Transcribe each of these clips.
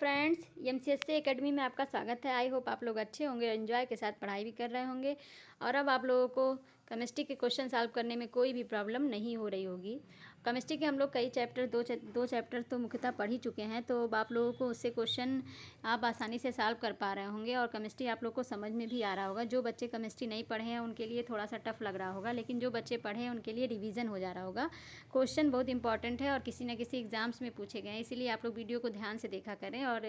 Friends, एमसीएससी academy में आपका स्वागत है। आई होप आप लोग अच्छे होंगे, एंजॉय के साथ पढ़ाई भी कर रहे होंगे और अब आप लोगों को केमिस्ट्री के क्वेश्चन सॉल्व करने में कोई भी प्रॉब्लम नहीं हो रही होगी। केमिस्ट्री के हम लोग कई चैप्टर दो चैप्टर तो मुख्यतः पढ़ ही चुके हैं, तो अब आप लोगों को उससे क्वेश्चन आप आसानी से सॉल्व कर पा रहे होंगे और केमिस्ट्री आप लोग को समझ में भी आ रहा होगा। जो बच्चे केमिस्ट्री नहीं पढ़े हैं उनके लिए थोड़ा सा टफ लग रहा होगा, लेकिन जो बच्चे पढ़े हैं उनके लिए रिवीजन हो जा रहा होगा। क्वेश्चन बहुत इंपॉर्टेंट है और किसी न किसी एग्जाम्स में पूछे गए हैं, इसीलिए आप लोग वीडियो को ध्यान से देखा करें और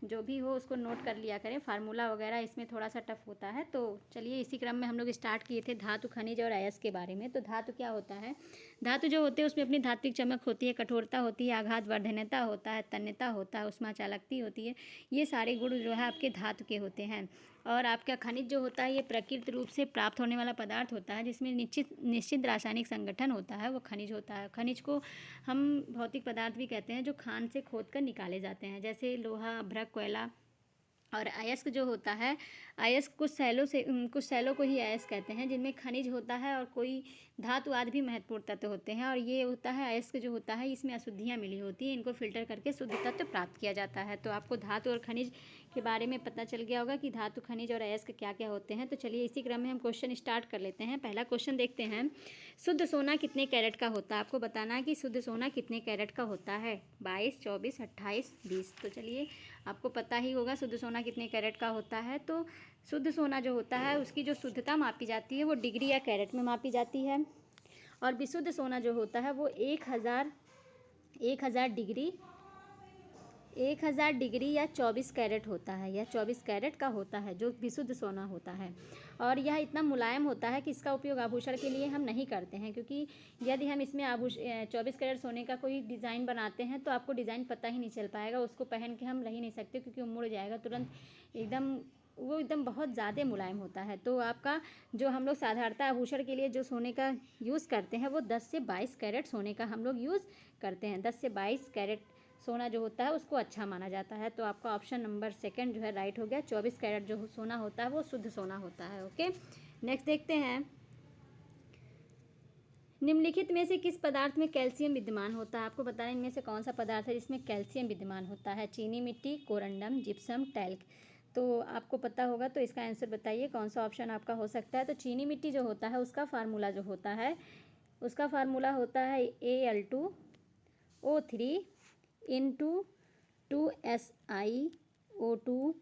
जो भी हो उसको नोट कर लिया करें। फार्मूला वगैरह इसमें थोड़ा सा टफ होता है। तो चलिए, इसी क्रम में हम लोग स्टार्ट किए थे धातु, खनिज और अयस्क के बारे में। तो धातु क्या होता है? धातु जो होते हैं उसमें अपनी धात्विक चमक होती है, कठोरता होती है, आघात वर्धनता होता है, तन्यता होता है, उष्मा चालकती होती है। ये सारे गुण जो है आपके धातु के होते हैं। और आपका खनिज जो होता है ये प्राकृतिक रूप से प्राप्त होने वाला पदार्थ होता है, जिसमें निश्चित रासायनिक संगठन होता है, वो खनिज होता है। खनिज को हम भौतिक पदार्थ भी कहते हैं जो खान से खोद कर निकाले जाते हैं, जैसे लोहा, अभ्रक, कोयला। और अयस्क जो होता है, अयस्क कुछ सैलों को ही अयस्क कहते हैं, जिनमें खनिज होता है और कोई धातु आदि भी महत्वपूर्ण तत्व होते हैं। और ये होता है अयस्क जो होता है इसमें अशुद्धियाँ मिली होती हैं, इनको फिल्टर करके शुद्ध तत्व प्राप्त किया जाता है। तो आपको धातु और खनिज के बारे में पता चल गया होगा कि धातु, खनिज और अयस्क क्या क्या होते हैं। तो चलिए, इसी क्रम में हम क्वेश्चन स्टार्ट कर लेते हैं। पहला क्वेश्चन देखते हैं। शुद्ध सोना कितने कैरेट का होता है? आपको बताना है कि शुद्ध सोना कितने कैरेट का होता है। 22, 24, 28, 20। तो चलिए, आपको पता ही होगा शुद्ध सोना कितने कैरेट का होता है। तो शुद्ध सोना जो होता है उसकी जो शुद्धता मापी जाती है वो डिग्री या कैरेट में मापी जाती है। और विशुद्ध सोना जो होता है वो 1000 डिग्री या 24 कैरेट होता है, या 24 कैरेट का होता है जो विशुद्ध सोना होता है। और यह इतना मुलायम होता है कि इसका उपयोग आभूषण के लिए हम नहीं करते हैं, क्योंकि यदि हम इसमें 24 कैरेट सोने का कोई डिज़ाइन बनाते हैं तो आपको डिज़ाइन पता ही नहीं चल पाएगा, उसको पहन के हम रह ही नहीं सकते, क्योंकि वो मुड़ जाएगा तुरंत। वो एकदम बहुत ज़्यादा मुलायम होता है। तो आपका जो हम लोग साधारणतः आभूषण के लिए जो सोने का यूज़ करते हैं वो 10 से 22 कैरेट सोने का हम लोग यूज़ करते हैं। 10 से 22 कैरेट सोना जो होता है उसको अच्छा माना जाता है। तो आपका ऑप्शन नंबर सेकंड जो है राइट हो गया। 24 कैरेट जो सोना होता है वो शुद्ध सोना होता है। ओके, नेक्स्ट देखते हैं। निम्नलिखित में से किस पदार्थ में कैल्शियम विद्यमान होता है? आपको बताना इनमें से कौन सा पदार्थ है जिसमें कैल्शियम विद्यमान होता है। चीनी मिट्टी, कोरंडम, जिप्सम, टैल्क। तो आपको पता होगा, तो इसका आंसर बताइए कौन सा ऑप्शन आपका हो सकता है। तो चीनी मिट्टी जो होता है उसका फार्मूला जो होता है, उसका फार्मूला होता है Al2O3 into 2SiO2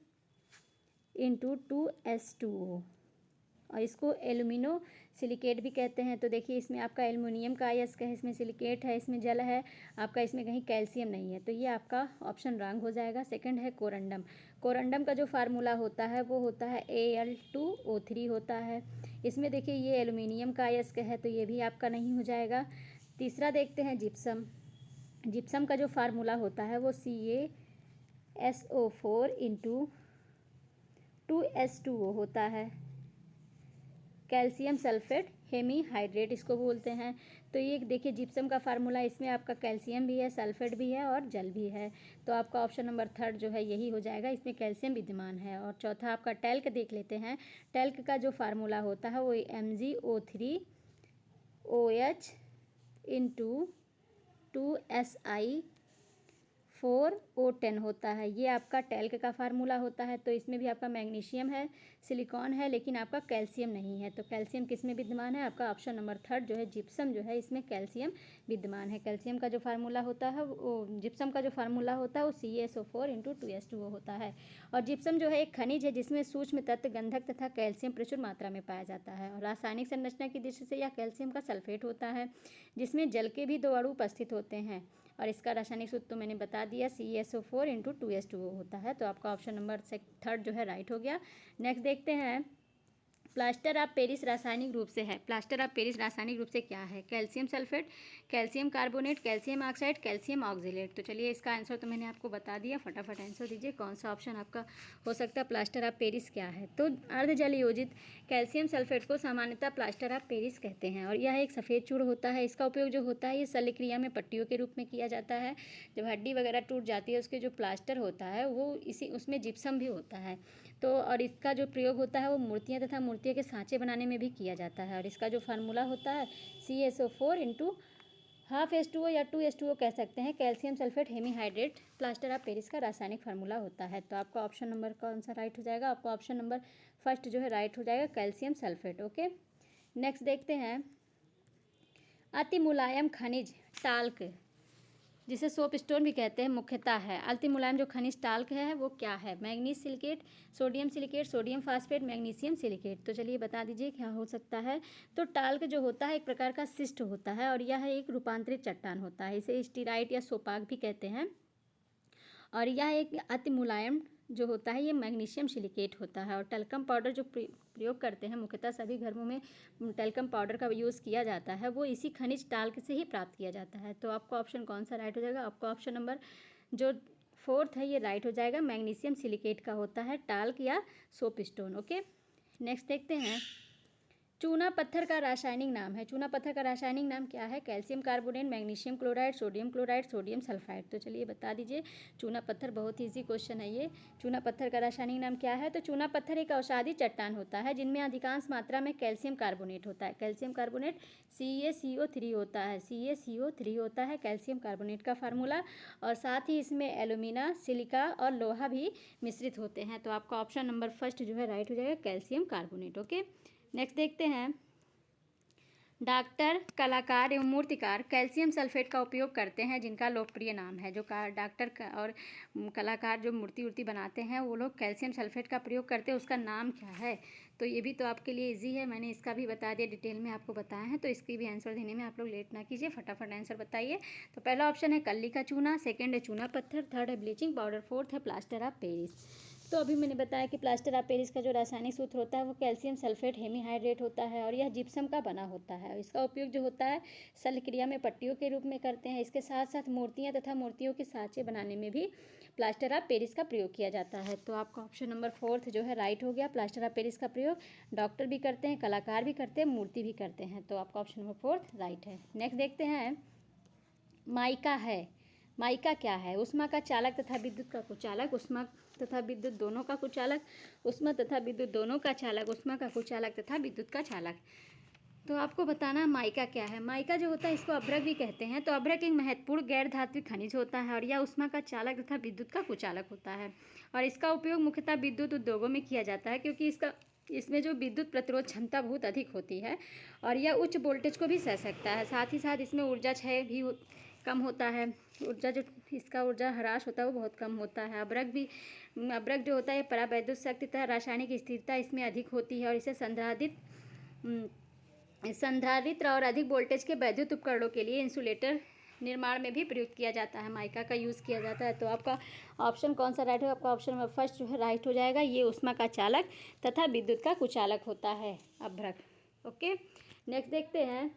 into 2H2O, और इसको एल्यूमिनो सिलिकेट भी कहते हैं। तो देखिए, इसमें आपका एल्युमिनियम का अयस्क है, इसमें सिलिकेट है, इसमें जल है, आपका इसमें कहीं कैल्शियम नहीं है। तो ये आपका ऑप्शन रॉन्ग हो जाएगा। सेकंड है कोरंडम। कोरंडम का जो फार्मूला होता है वो होता है Al2O3 होता है। इसमें देखिए ये एल्युमिनियम का अयस्क है, तो ये भी आपका नहीं हो जाएगा। तीसरा देखते हैं जिप्सम। जिप्सम का जो फार्मूला होता है वो CaSO4 इंटू 2H2O होता है। कैल्शियम सल्फेट हेमीहाइड्रेट इसको बोलते हैं। तो ये देखिए जिप्सम का फार्मूला, इसमें आपका कैल्शियम भी है, सल्फेट भी है और जल भी है। तो आपका ऑप्शन नंबर थर्ड जो है यही हो जाएगा, इसमें कैल्शियम विद्यमान है। और चौथा आपका टैल्क देख लेते हैं। टैल्क का जो फार्मूला होता है वो MgO3OH इंटू 2Si4O10 होता है। ये आपका टैल्क का फार्मूला होता है। तो इसमें भी आपका मैग्नीशियम है, सिलिकॉन है, लेकिन आपका कैल्शियम नहीं है। तो कैल्शियम किस में विद्यमान है? आपका ऑप्शन नंबर थर्ड जो है जिप्सम जो है, इसमें कैल्शियम विद्यमान है। कैल्शियम का जो फार्मूला होता है वो, जिप्सम का जो फार्मूला होता है वो CaSO4 इंटू 2H2O होता है। और जिप्सम जो है एक खनिज है जिसमें सूक्ष्म तत्व, गंधक तथा कैल्शियम प्रचुर मात्रा में पाया जाता है। और रासायनिक संरचना की दृष्टि से यह कैल्शियम का सल्फेट होता है, जिसमें जल के भी 2 अणु उपस्थित होते हैं। और इसका रासायनिक सूत्र तो मैंने बता दिया, CaSO4 इंटू 2H2O होता है। तो आपका ऑप्शन नंबर थर्ड जो है राइट हो गया। नेक्स्ट देखते हैं। प्लास्टर ऑफ पेरिस रासायनिक रूप से है। प्लास्टर ऑफ पेरिस रासायनिक रूप से क्या है? Calcium sulphate, calcium carbonate, calcium oxide, calcium oxalate. तो चलिए, इसका आंसर तो मैंने आपको बता दिया, फटाफट आंसर दीजिए कौन सा ऑप्शन आपका हो सकता है। प्लास्टर ऑफ पेरिस क्या है? तो अर्धजल योजित कैल्शियम सल्फेट को सामान्यतः प्लास्टर ऑफ पेरिस कहते हैं। और यह एक सफ़ेद चूर्ण होता है। इसका उपयोग जो होता है ये शल्य क्रिया में पट्टियों के रूप में किया जाता है। जब हड्डी वगैरह टूट जाती है उसके जो प्लास्टर होता है वो उसमें जिप्सम भी होता है। तो और इसका जो प्रयोग होता है वो मूर्तियाँ तथा मूर्तियों के सांचे बनाने में भी किया जाता है। और इसका जो फार्मूला होता है CaSO4 इंटू हाफ H2O या 2H2O कह सकते हैं। Calcium sulphate hemihydrate plaster of Paris का रासायनिक फार्मूला होता है। तो आपका ऑप्शन नंबर कौन सा राइट हो जाएगा? आपका ऑप्शन नंबर फर्स्ट जो है राइट हो जाएगा, कैल्शियम सल्फेट। ओके, नेक्स्ट देखते हैं, अति मुलायम खनिज टाल्क जिसे सोप स्टोन भी कहते हैं मुख्यतः है। अति मुलायम जो खनिज टाल्क है वो क्या है? Manganese silicate, sodium phosphate, magnesium silicate. तो चलिए बता दीजिए क्या हो सकता है। तो टाल्क जो होता है एक प्रकार का शिस्ट होता है और यह एक रूपांतरित चट्टान होता है। इसे स्टीराइट या सोपाक भी कहते हैं। और यह एक अति मुलायम जो होता है ये मैग्नीशियम सिलिकेट होता है। और टल्कम पाउडर जो प्रयोग करते हैं, मुख्यतः सभी घरों में टल्कम पाउडर का यूज़ किया जाता है, वो इसी खनिज टाल्क से ही प्राप्त किया जाता है। तो आपका ऑप्शन कौन सा राइट हो जाएगा? आपका ऑप्शन नंबर जो फोर्थ है ये राइट हो जाएगा, मैग्नीशियम सिलिकेट का होता है टाल्क या सोप स्टोन। ओके, नेक्स्ट देखते हैं, चूना पत्थर का रासायनिक नाम है। चूना पत्थर का रासायनिक नाम क्या है? Calcium carbonate, magnesium chloride, sodium sulphide. तो चलिए बता दीजिए। चूना पत्थर, बहुत ही ईजी क्वेश्चन है ये। चूना पत्थर का रासायनिक नाम क्या है? तो चूना पत्थर एक औषधि चट्टान होता है जिनमें अधिकांश मात्रा में कैल्शियम कार्बोनेट होता है। कैल्शियम कार्बोनेट CaCO3 होता है। CaCO3 होता है कैल्शियम कार्बोनेट का फार्मूला। और साथ ही इसमें एल्यूमिना, सिलिका और लोहा भी मिश्रित होते हैं। तो आपका ऑप्शन नंबर फर्स्ट जो है राइट हो जाएगा, कैल्शियम कार्बोनेट। ओके, नेक्स्ट देखते हैं, डॉक्टर, कलाकार एवं मूर्तिकार कैल्शियम सल्फेट का उपयोग करते हैं जिनका लोकप्रिय नाम है। जो डॉक्टर और कलाकार जो मूर्ति बनाते हैं वो लोग कैल्शियम सल्फेट का प्रयोग करते हैं, उसका नाम क्या है? तो ये भी तो आपके लिए इजी है, मैंने इसका भी बता दिया, डिटेल में आपको बताया है। तो इसकी भी आंसर देने में आप लोग लेट ना कीजिए, फटाफट आंसर बताइए। तो पहला ऑप्शन है कल्ली का चूना, सेकेंड है चूना पत्थर, थर्ड है ब्लीचिंग पाउडर, फोर्थ है प्लास्टर ऑफ पेरिस। तो अभी मैंने बताया कि प्लास्टर ऑफ पेरिस का जो रासायनिक सूत्र होता है वो कैल्शियम सल्फेट हेमीहाइड्रेट होता है और यह जिप्सम का बना होता है। इसका उपयोग जो होता है शल्य क्रिया में पट्टियों के रूप में करते हैं। इसके साथ साथ मूर्तियाँ तथा मूर्तियों के साँचे बनाने में भी प्लास्टर ऑफ पेरिस का प्रयोग किया जाता है। तो आपका ऑप्शन नंबर फोर्थ जो है राइट हो गया। प्लास्टर ऑफ पेरिस का प्रयोग डॉक्टर भी करते हैं, कलाकार भी करते हैं, मूर्ति भी करते हैं। तो आपका ऑप्शन नंबर फोर्थ राइट है। नेक्स्ट देखते हैं, माइका है। माइका क्या है? ऊष्मा का चालक तथा विद्युत का कुचालक, ऊष्मा तथा विद्युत दोनों का कुचालक, ऊष्मा तथा विद्युत दोनों का चालक, ऊष्मा का कुचालक तथा विद्युत का चालक। तो आपको बताना माइका क्या है। माइका जो होता है इसको अभ्रक भी कहते हैं। तो अभ्रक एक महत्वपूर्ण गैर धात्विक खनिज होता है और यह ऊष्मा का चालक तथा विद्युत का कुचालक होता है। और इसका उपयोग मुख्यतः विद्युत उद्योगों में किया जाता है क्योंकि इसमें जो विद्युत प्रतिरोध क्षमता बहुत अधिक होती है और यह उच्च वोल्टेज को भी सह सकता है। साथ ही साथ इसमें ऊर्जा क्षय भी कम होता है। इसका ऊर्जा ह्रास होता है वो बहुत कम होता है। अभ्रक जो होता है परावैद्युत शक्ति तथा रासायनिक स्थिरता इसमें अधिक होती है और इसे संधारित्र और अधिक वोल्टेज के वैद्युत उपकरणों के लिए इंसुलेटर निर्माण में भी प्रयुक्त किया जाता है। माइका का यूज़ किया जाता है। तो आपका ऑप्शन कौन सा राइट होगा? आपका ऑप्शन नंबर फर्स्ट जो है राइट हो जाएगा। ये ऊष्मा का चालक तथा विद्युत का कुचालक होता है अभ्रक। ओके, नेक्स्ट देखते हैं,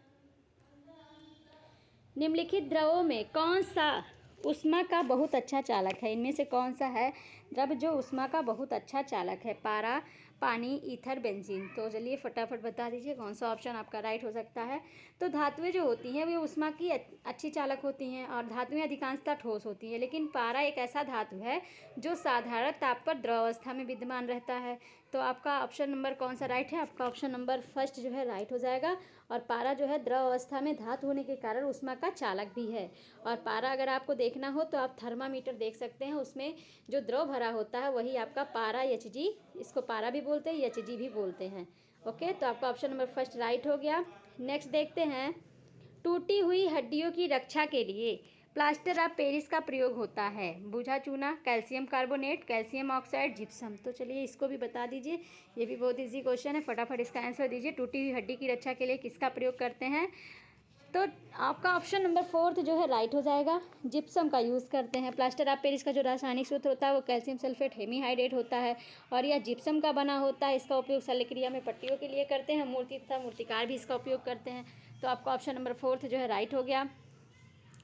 निम्नलिखित द्रवों में कौन सा ऊष्मा का बहुत अच्छा चालक है? इनमें से कौन सा है द्रव जो ऊष्मा का बहुत अच्छा चालक है? पारा, पानी, ईथर, बेंजीन। तो चलिए फटाफट बता दीजिए कौन सा ऑप्शन आपका राइट हो सकता है। तो धातुएं जो होती हैं वे ऊष्मा की अच्छी चालक होती हैं और धातुएं अधिकांशतः ठोस होती हैं, लेकिन पारा एक ऐसा धातु है जो साधारण ताप पर द्रव अवस्था में विद्यमान रहता है। तो आपका ऑप्शन नंबर कौन सा राइट है? आपका ऑप्शन नंबर फर्स्ट जो है राइट हो जाएगा। और पारा जो है द्रव अवस्था में धातु होने के कारण ऊष्मा का चालक भी है। और पारा अगर आपको देखना हो तो आप थर्मामीटर देख सकते हैं, उसमें जो द्रव भरा होता है वही आपका पारा Hg, इसको पारा भी बोलते हैं, Hg भी बोलते हैं। ओके, तो आपका ऑप्शन नंबर फर्स्ट राइट हो गया। नेक्स्ट देखते हैं, टूटी हुई हड्डियों की रक्षा के लिए प्लास्टर ऑफ पेरिस का प्रयोग होता है। बूझा चूना, calcium carbonate, calcium oxide, gypsum. तो चलिए इसको भी बता दीजिए, ये भी बहुत इजी क्वेश्चन है, फटाफट इसका आंसर दीजिए। टूटी हुई हड्डी की रक्षा के लिए किसका प्रयोग करते हैं? तो आपका ऑप्शन नंबर फोर्थ जो है राइट हो जाएगा, जिप्सम का यूज़ करते हैं। प्लास्टर ऑफ पेरिस का जो रासायनिक सूत्र होता है वो कैल्शियम सल्फेट हेमीहाइड्रेट होता है और यह जिप्सम का बना होता है। इसका उपयोग शल्य क्रिया में पट्टियों के लिए करते हैं। मूर्ति तथा मूर्तिकार भी इसका उपयोग करते हैं। तो आपका ऑप्शन नंबर फोर्थ जो है राइट हो गया।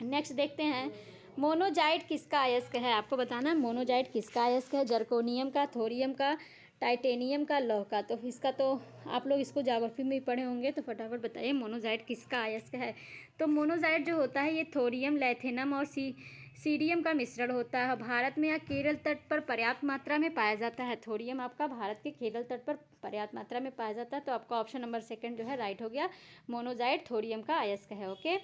नेक्स्ट देखते हैं, मोनोजाइट किसका अयस्क है? आपको बताना मोनोजाइट किसका अयस्क है। जर्कोनियम का, थोरियम का, टाइटेनियम का, लौह का। तो इसका तो आप लोग इसको ज्योग्राफी में ही पढ़े होंगे, तो फटाफट बताइए मोनोजाइट किसका अयस्क है। तो मोनोजाइट जो होता है ये थोरियम, लैथेनम और सीरियम का मिश्रण होता है। भारत में या केरल तट पर पर्याप्त मात्रा में पाया जाता है। थोरियम आपका भारत के केरल तट पर पर्याप्त मात्रा में पाया जाता है। तो आपका ऑप्शन नंबर सेकंड जो है राइट हो गया, मोनोजाइट थोरियम का अयस्क है। ओके,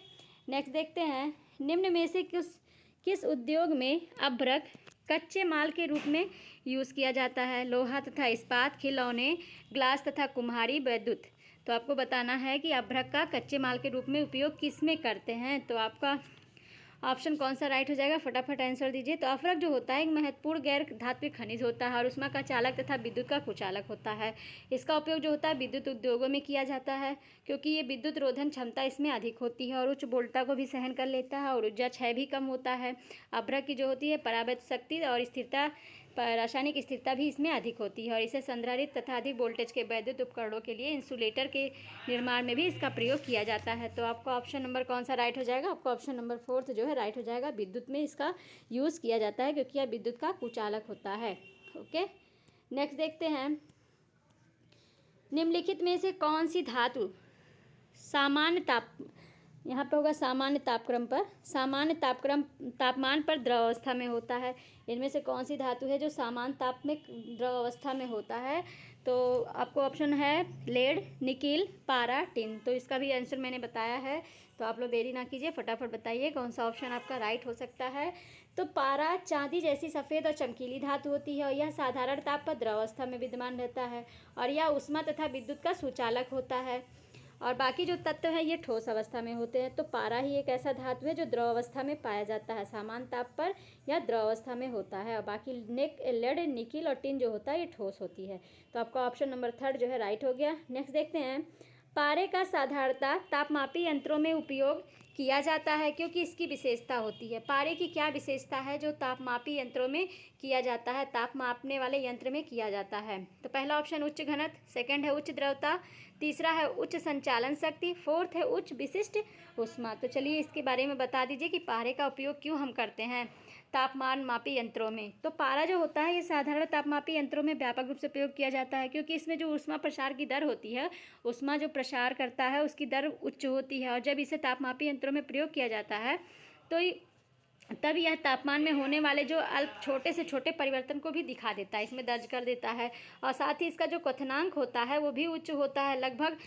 नेक्स्ट देखते हैं, निम्न में से किस उद्योग में अभ्रक कच्चे माल के रूप में यूज़ किया जाता है? लोहा तथा इस्पात, खिलौने, ग्लास तथा कुम्हारी, विद्युत। तो आपको बताना है कि अभ्रक का कच्चे माल के रूप में उपयोग किस में करते हैं। तो आपका ऑप्शन कौन सा राइट हो जाएगा, फटाफट आंसर दीजिए। तो अभ्रक जो होता है एक महत्वपूर्ण गैर धात्विक खनिज होता है और उसमें का चालक तथा विद्युत का कुचालक होता है। इसका उपयोग जो होता है विद्युत उद्योगों में किया जाता है, क्योंकि ये विद्युत रोधन क्षमता इसमें अधिक होती है और उच्च वोल्टता को भी सहन कर लेता है और ऊर्जा क्षय भी कम होता है। अभ्रक की जो होती है परावैद्युत शक्ति और स्थिरता, रासायनिक स्थिरता भी इसमें अधिक होती है और इसे संधारित्र तथा अधिक वोल्टेज के वैद्युत उपकरणों के लिए इंसुलेटर के निर्माण में भी इसका प्रयोग किया जाता है। तो आपका ऑप्शन नंबर कौन सा राइट हो जाएगा? आपका ऑप्शन नंबर 4 जो है राइट हो जाएगा। विद्युत में इसका यूज़ किया जाता है क्योंकि यह विद्युत का कुचालक होता है। ओके, नेक्स्ट देखते हैं, निम्नलिखित में से कौन सी धातु सामान्य यहाँ पे होगा सामान्य तापमान पर द्रव अवस्था में होता है। इनमें से कौन सी धातु है जो सामान्य ताप में द्रव अवस्था में होता है? तो आपको ऑप्शन है लेड, निकिल, पारा, टिन। तो इसका भी आंसर मैंने बताया है, तो आप लोग देरी ना कीजिए, फटाफट बताइए कौन सा ऑप्शन आपका राइट हो सकता है। तो पारा चांदी जैसी सफ़ेद और चमकीली धातु होती है और यह साधारण ताप पर द्रव अवस्था में विद्यमान रहता है और यह ऊष्मा तथा विद्युत का सुचालक होता है और बाकी जो तत्व हैं ये ठोस अवस्था में होते हैं। तो पारा ही एक ऐसा धातु है जो द्रव अवस्था में पाया जाता है, सामान्य ताप पर या द्रव अवस्था में होता है और बाकी लेड, निकिल और टिन जो होता है ये ठोस होती है। तो आपका ऑप्शन नंबर 3 जो है राइट हो गया। नेक्स्ट देखते हैं, पारे का साधारणतः तापमापी यंत्रों में उपयोग किया जाता है क्योंकि इसकी विशेषता होती है। पारे की क्या विशेषता है जो तापमापी यंत्रों में किया जाता है, ताप मापने वाले यंत्र में किया जाता है? तो पहला ऑप्शन उच्च घनत्व, सेकंड है उच्च द्रवता, तीसरा है उच्च संचालन शक्ति, फोर्थ है उच्च विशिष्ट ऊष्मा। तो चलिए इसके बारे में बता दीजिए कि पारे का उपयोग क्यों हम करते हैं तापमान मापी यंत्रों में। तो पारा जो होता है ये साधारण तापमापी यंत्रों में व्यापक रूप से प्रयोग किया जाता है क्योंकि इसमें जो ऊष्मा प्रसार की दर होती है, ऊष्मा जो प्रसार करता है उसकी दर उच्च होती है और जब इसे तापमापी यंत्रों में प्रयोग किया जाता है तो तब यह तापमान में होने वाले जो अल्प छोटे से छोटे परिवर्तन को भी दिखा देता है, इसमें दर्ज कर देता है और साथ ही इसका जो क्वथनांक होता है वो भी उच्च होता है, लगभग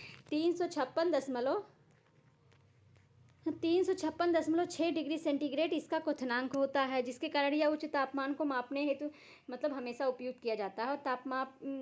356.6 डिग्री सेंटीग्रेड इसका क्वथनांक होता है, जिसके कारण यह उच्च तापमान को मापने हेतु मतलब हमेशा उपयुक्त किया जाता है। और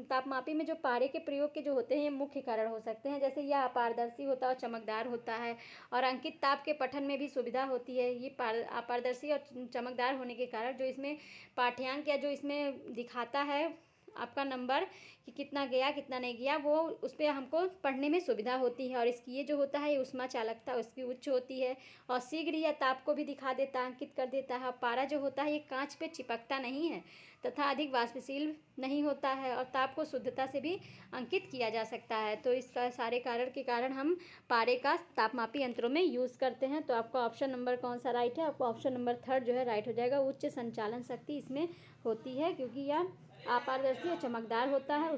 तापमापी में जो पारे के प्रयोग के जो होते हैं ये मुख्य कारण हो सकते हैं, जैसे यह अपारदर्शी होता है और चमकदार होता है और अंकित ताप के पठन में भी सुविधा होती है। ये अपारदर्शी और चमकदार होने के कारण जो इसमें पाठ्यांक या जो इसमें दिखाता है आपका नंबर कि कितना गया कितना नहीं गया, वो उस पर हमको पढ़ने में सुविधा होती है और इसकी ये जो होता है ये ऊष्मा चालकता उसकी उच्च होती है और शीघ्र यह ताप को भी दिखा देता है, अंकित कर देता है। पारा जो होता है ये कांच पे चिपकता नहीं है तथा अधिक वाष्पशील नहीं होता है और ताप को शुद्धता से भी अंकित किया जा सकता है। तो इसका सारे कारण के कारण हम पारे का तापमापी यंत्रों में यूज़ करते हैं। तो आपका ऑप्शन नंबर कौन सा राइट है? आपका ऑप्शन नंबर 3 जो है राइट हो जाएगा। उच्च संचालन शक्ति इसमें होती है क्योंकि यह अपारदर्शी और चमकदार होता है,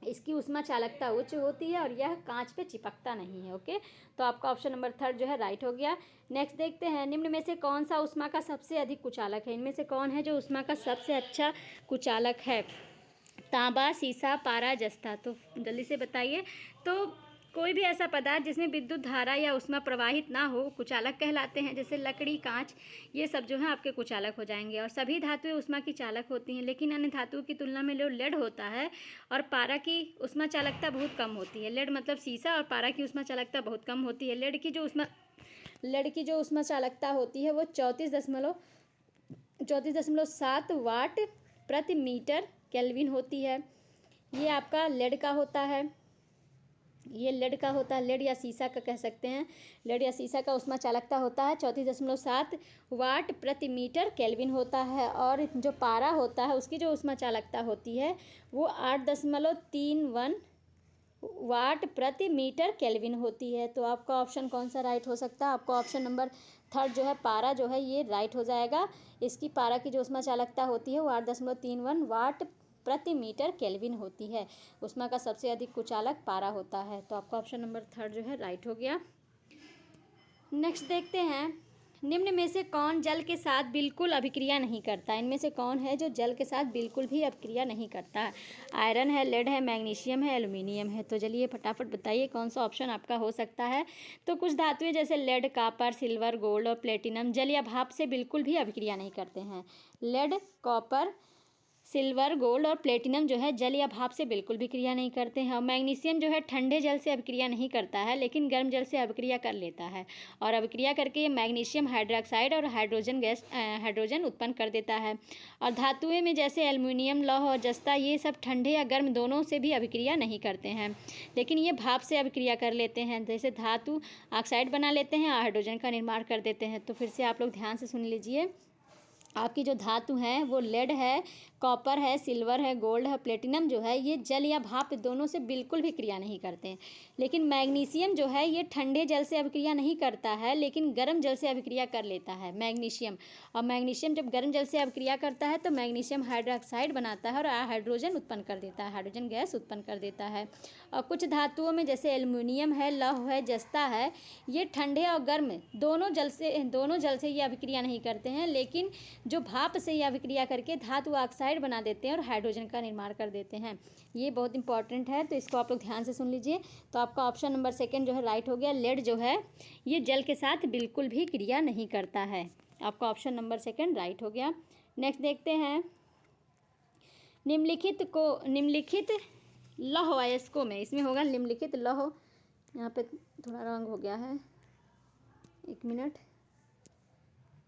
इसकी ऊष्मा चालकता उच्च होती है और यह कांच पे चिपकता नहीं है। ओके, तो आपका ऑप्शन नंबर 3 जो है राइट हो गया। नेक्स्ट देखते हैं, निम्न में से कौन सा ऊष्मा का सबसे अधिक कुचालक है? इनमें से कौन है जो ऊष्मा का सबसे अच्छा कुचालक है? तांबा, सीसा, पारा, जस्ता। तो जल्दी से बताइए। तो कोई भी ऐसा पदार्थ जिसमें विद्युत धारा या ऊष्मा प्रवाहित ना हो कुचालक कहलाते हैं, जैसे लकड़ी, कांच, ये सब जो है आपके कुचालक हो जाएंगे। और सभी धातुएं ऊष्मा की चालक होती हैं, लेकिन अन्य धातुओं की तुलना में जो लेड होता है और पारा की ऊष्मा चालकता बहुत कम होती है। लेड मतलब सीसा और पारा की ऊष्मा चालकता बहुत कम होती है। लेड की जो ऊष्मा चालकता होती है वो 34.7 वाट प्रति मीटर केल्विन होती है। ये आपका लेड का होता है, लेड या सीसा का कह सकते हैं। लेड या सीसा का ऊष्मा चालकता होता है 34.7 वाट प्रति मीटर केल्विन होता है और जो पारा होता है उसकी जो ऊष्मा चालकता होती है वो 8.31 वाट प्रति मीटर केल्विन होती है। तो आपका ऑप्शन कौन सा राइट हो सकता है? आपका ऑप्शन नंबर 3 जो है पारा जो है ये राइट हो जाएगा। इसकी पारा की जो ऊष्मा चालकता होती है वो 8.31 वाट प्रति मीटर केल्विन होती है। ऊष्मा का सबसे अधिक कुचालक पारा होता है। तो आपका ऑप्शन नंबर 3 जो है राइट हो गया। नेक्स्ट देखते हैं, निम्न में से कौन जल के साथ बिल्कुल अभिक्रिया नहीं करता? इनमें से कौन है जो जल के साथ बिल्कुल भी अभिक्रिया नहीं करता है? आयरन है, लेड है, मैग्नीशियम है, एल्युमिनियम है। तो चलिए फटाफट बताइए कौन सा ऑप्शन आपका हो सकता है। तो कुछ धातुएं जैसे लेड, कॉपर, सिल्वर, गोल्ड और प्लेटिनम जल या भाप से बिल्कुल भी अभिक्रिया नहीं करते हैं। लेड, कॉपर, सिल्वर, गोल्ड और प्लेटिनम जो है जल या भाप से बिल्कुल भी क्रिया नहीं करते हैं। और मैग्नीशियम जो है ठंडे जल से अभिक्रिया नहीं करता है, लेकिन गर्म जल से अभिक्रिया कर लेता है। और अभिक्रिया करके ये मैग्नीशियम हाइड्रोक्साइड और हाइड्रोजन उत्पन्न कर देता है। और धातुएं में जैसे एल्युमिनियम, लौह और जस्ता ये सब ठंडे या गर्म दोनों से भी अभिक्रिया नहीं करते हैं, लेकिन ये भाप से अभिक्रिया कर लेते हैं। जैसे धातु ऑक्साइड बना लेते हैं और हाइड्रोजन का निर्माण कर देते हैं। तो फिर से आप लोग ध्यान से सुन लीजिए। आपकी जो धातु हैं वो लेड है, कॉपर है, सिल्वर है, गोल्ड है, प्लेटिनम जो है ये जल या भाप दोनों से बिल्कुल भी क्रिया नहीं करते हैं। लेकिन मैग्नीशियम जो है ये ठंडे जल से अभिक्रिया नहीं करता है, लेकिन गर्म जल से अभिक्रिया कर लेता है मैग्नीशियम। और मैग्नीशियम जब गर्म जल से अभिक्रिया करता है तो मैग्नीशियम हाइड्रोक्साइड बनाता है और हाइड्रोजन उत्पन्न कर देता है, हाइड्रोजन गैस उत्पन्न कर देता है। और कुछ धातुओं में जैसे एल्युमिनियम है, लौह है, जस्ता है, ये ठंडे और गर्म दोनों जल से ये अभिक्रिया नहीं करते हैं, लेकिन जो भाप से ही अभिक्रिया करके धातु ऑक्साइड बना देते हैं और हाइड्रोजन का निर्माण कर देते हैं। ये बहुत इंपॉर्टेंट है, तो इसको आप लोग ध्यान से सुन लीजिए। तो आपका ऑप्शन नंबर सेकंड जो है राइट हो गया। लेड जो है ये जल के साथ बिल्कुल भी क्रिया नहीं करता है। आपका ऑप्शन नंबर सेकंड राइट हो गया। नेक्स्ट देखते हैं। निम्नलिखित लौह अयस्कों में, इसमें होगा निम्नलिखित लौह, यहाँ पे थोड़ा रंग हो गया है, एक मिनट।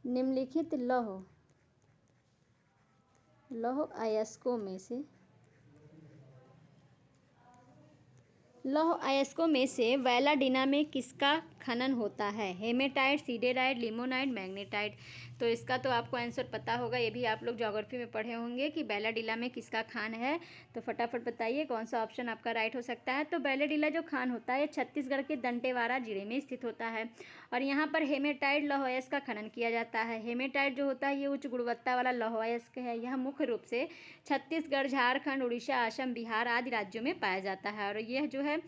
निम्नलिखित लौह अयस्कों में से वैलाडिना में किसका खनन होता है? Hematite, siderite, limonite, magnetite. तो इसका तो आपको आंसर पता होगा, ये भी आप लोग ज्योग्राफी में पढ़े होंगे कि वैलाडिला में किसका खान है। तो फटाफट बताइए कौन सा ऑप्शन आपका राइट हो सकता है। तो वैलाडिला जो खान होता है छत्तीसगढ़ के दंतेवाड़ा जिले में स्थित होता है और यहाँ पर हेमेटाइट लौह अयस्क का खनन किया जाता है। हेमेटाइट जो होता है ये उच्च गुणवत्ता वाला लौह अयस्क है। यह मुख्य रूप से छत्तीसगढ़, झारखंड, उड़ीसा, असम, बिहार आदि राज्यों में पाया जाता है। और यह जो है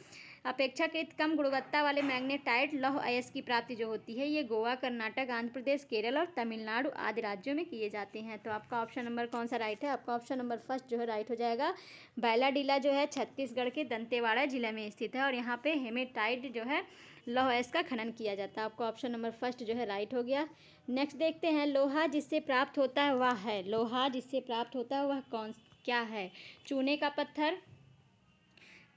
अपेक्षाकृत कम गुणवत्ता वाले मैग्नेटाइट लौह अयस्क की प्राप्ति जो होती है ये गोवा, कर्नाटक, आंध्र प्रदेश, केरल और तमिलनाडु आदि राज्यों में किए जाते हैं। तो आपका ऑप्शन नंबर कौन सा राइट है? आपका ऑप्शन नंबर फर्स्ट जो है राइट हो जाएगा। बैलाडीला जो है छत्तीसगढ़ के दंतेवाड़ा जिले में स्थित है और यहाँ पे हेमेटाइट जो है लौह अयस्क का खनन किया जाता है। आपका ऑप्शन नंबर फर्स्ट जो है राइट हो गया। नेक्स्ट देखते हैं। लोहा जिससे प्राप्त होता है वह क्या है? चूने का पत्थर,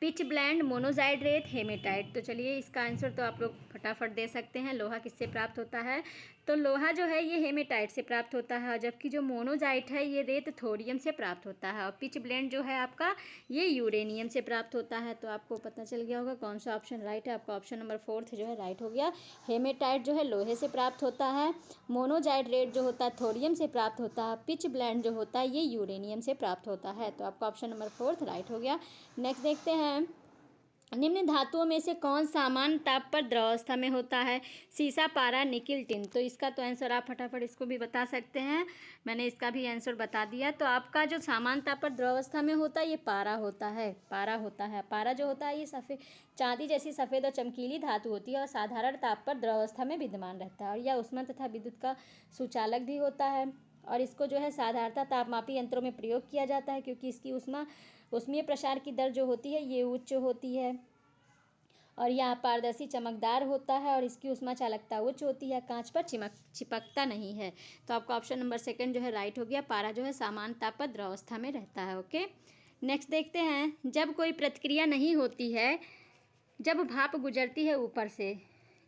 पिच ब्लेंड, मोनोजाइड रेत, हेमेटाइट। तो चलिए इसका आंसर तो आप लोग फटाफट दे सकते हैं। लोहा किससे प्राप्त होता है? तो लोहा जो है ये हेमेटाइट से प्राप्त होता है, जबकि जो मोनोजाइट है ये रेत थोरियम से प्राप्त होता है और पिच ब्लेंड जो है आपका ये यूरेनियम से प्राप्त होता है। तो आपको पता चल गया होगा कौन सा ऑप्शन राइट है। आपका ऑप्शन नंबर फोर्थ जो है राइट हो गया। हेमेटाइट जो है लोहे से प्राप्त होता है, मोनोजाइट रेत जो होता है थोरियम से प्राप्त होता है, पिच ब्लेंड जो होता है ये यूरेनियम से प्राप्त होता है। तो आपका ऑप्शन नंबर फोर्थ राइट हो गया। नेक्स्ट देखते हैं। निम्न धातुओं में से कौन सामान्य ताप पर द्रवावस्था में होता है? सीसा, पारा, निकिल, टिन। तो इसका तो आंसर आप फटाफट इसको भी बता सकते हैं। मैंने इसका भी आंसर बता दिया। तो आपका जो सामान्य ताप पर द्रवावस्था में होता है ये पारा होता है। पारा जो होता है ये सफ़ेद चांदी जैसी सफ़ेद और चमकीली धातु होती है और साधारण ताप पर द्रवावस्था में विद्यमान रहता है और यह ऊष्मा तथा विद्युत का सुचालक भी होता है। और इसको जो है साधारणतः तापमापी यंत्रों में प्रयोग किया जाता है क्योंकि इसकी ऊष्मीय प्रसार की दर जो होती है ये उच्च होती है और यह पारदर्शी चमकदार होता है और इसकी ऊष्मा चालकता उच्च होती है, कांच पर चिपकता नहीं है। तो आपका ऑप्शन नंबर सेकंड जो है राइट हो गया। पारा जो है सामान्य ताप पर द्रवावस्था में रहता है। ओके, नेक्स्ट देखते हैं। जब कोई प्रतिक्रिया नहीं होती है, जब भाप गुजरती है ऊपर से,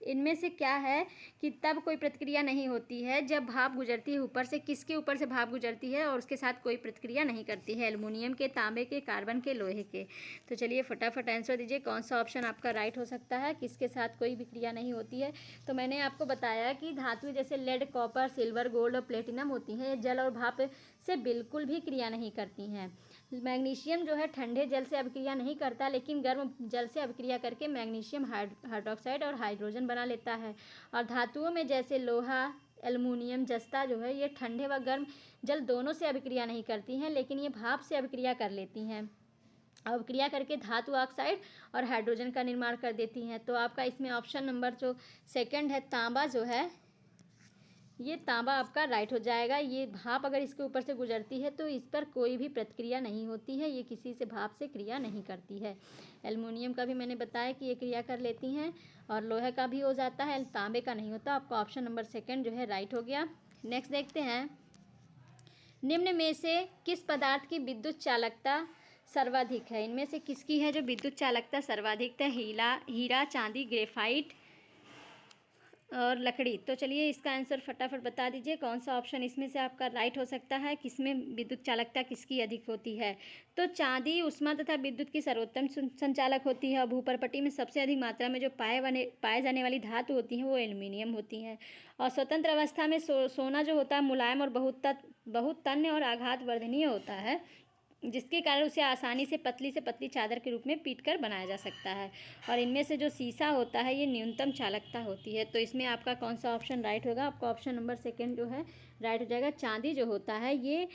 इनमें से क्या है कि तब कोई प्रतिक्रिया नहीं होती है जब भाप गुजरती है ऊपर से? किसके ऊपर से भाप गुजरती है और उसके साथ कोई प्रतिक्रिया नहीं करती है? एल्युमिनियम के, तांबे के, कार्बन के, लोहे के। तो चलिए फटाफट आंसर दीजिए कौन सा ऑप्शन आपका राइट हो सकता है। किसके साथ कोई भी क्रिया नहीं होती है? तो मैंने आपको बताया कि धातुएं जैसे लेड, कॉपर, सिल्वर, गोल्ड और प्लेटिनम होती हैं, ये जल और भाप से बिल्कुल भी क्रिया नहीं करती हैं। मैग्नीशियम जो है ठंडे जल से अभिक्रिया नहीं करता, लेकिन गर्म जल से अभिक्रिया करके मैग्नीशियम हाइड्रोक्साइड और हाइड्रोजन बना लेता है। और धातुओं में जैसे लोहा, एल्युमिनियम, जस्ता जो है ये ठंडे व गर्म जल दोनों से अभिक्रिया नहीं करती हैं, लेकिन ये भाप से अभिक्रिया कर लेती हैं। अभिक्रिया करके धातु ऑक्साइड और हाइड्रोजन का निर्माण कर देती हैं। तो आपका इसमें ऑप्शन नंबर जो सेकंड है, तांबा जो है ये तांबा आपका राइट हो जाएगा। ये भाप अगर इसके ऊपर से गुजरती है तो इस पर कोई भी प्रतिक्रिया नहीं होती है, ये किसी से भाप से क्रिया नहीं करती है। एल्युमिनियम का भी मैंने बताया कि ये क्रिया कर लेती हैं, और लोहे का भी हो जाता है, तांबे का नहीं होता। आपका ऑप्शन नंबर सेकंड जो है राइट हो गया। नेक्स्ट देखते हैं, निम्न में से किस पदार्थ की विद्युत चालकता सर्वाधिक है? इनमें से किसकी है जो विद्युत चालकता सर्वाधिक है? हीरा, चांदी, ग्रेफाइट और लकड़ी। तो चलिए इसका आंसर फटाफट बता दीजिए, कौन सा ऑप्शन इसमें से आपका राइट हो सकता है, किसमें विद्युत चालकता किसकी अधिक होती है? तो चांदी ऊष्मा तथा विद्युत की सर्वोत्तम संचालक होती है, और भूपर्पटी में सबसे अधिक मात्रा में जो पाए जाने वाली धातु होती हैं वो एल्युमिनियम होती हैं। और स्वतंत्र अवस्था में सोना जो होता है मुलायम और बहुत तन्य और आघात वर्धनीय होता है, जिसके कारण उसे आसानी से पतली चादर के रूप में पीट कर बनाया जा सकता है। और इनमें से जो शीशा होता है ये न्यूनतम चालकता होती है। तो इसमें आपका कौन सा ऑप्शन राइट होगा? आपका ऑप्शन नंबर सेकंड जो है राइट हो जाएगा। चांदी जो होता है ये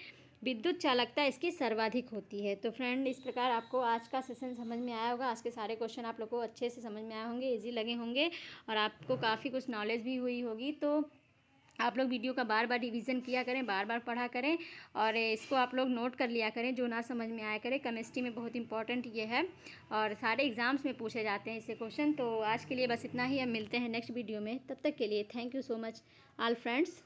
विद्युत चालकता इसकी सर्वाधिक होती है। तो फ्रेंड, इस प्रकार आपको आज का सेशन समझ में आया होगा। आज के सारे क्वेश्चन आप लोग को अच्छे से समझ में आए होंगे, ईजी लगे होंगे, और आपको काफ़ी कुछ नॉलेज भी हुई होगी। तो आप लोग वीडियो का बार बार रिवीजन किया करें, बार बार पढ़ा करें, और इसको आप लोग नोट कर लिया करें, जो ना समझ में आया करें। केमिस्ट्री में बहुत इंपॉर्टेंट ये है, और सारे एग्जाम्स में पूछे जाते हैं इससे क्वेश्चन। तो आज के लिए बस इतना ही, अब मिलते हैं नेक्स्ट वीडियो में। तब तक के लिए thank you so much all friends.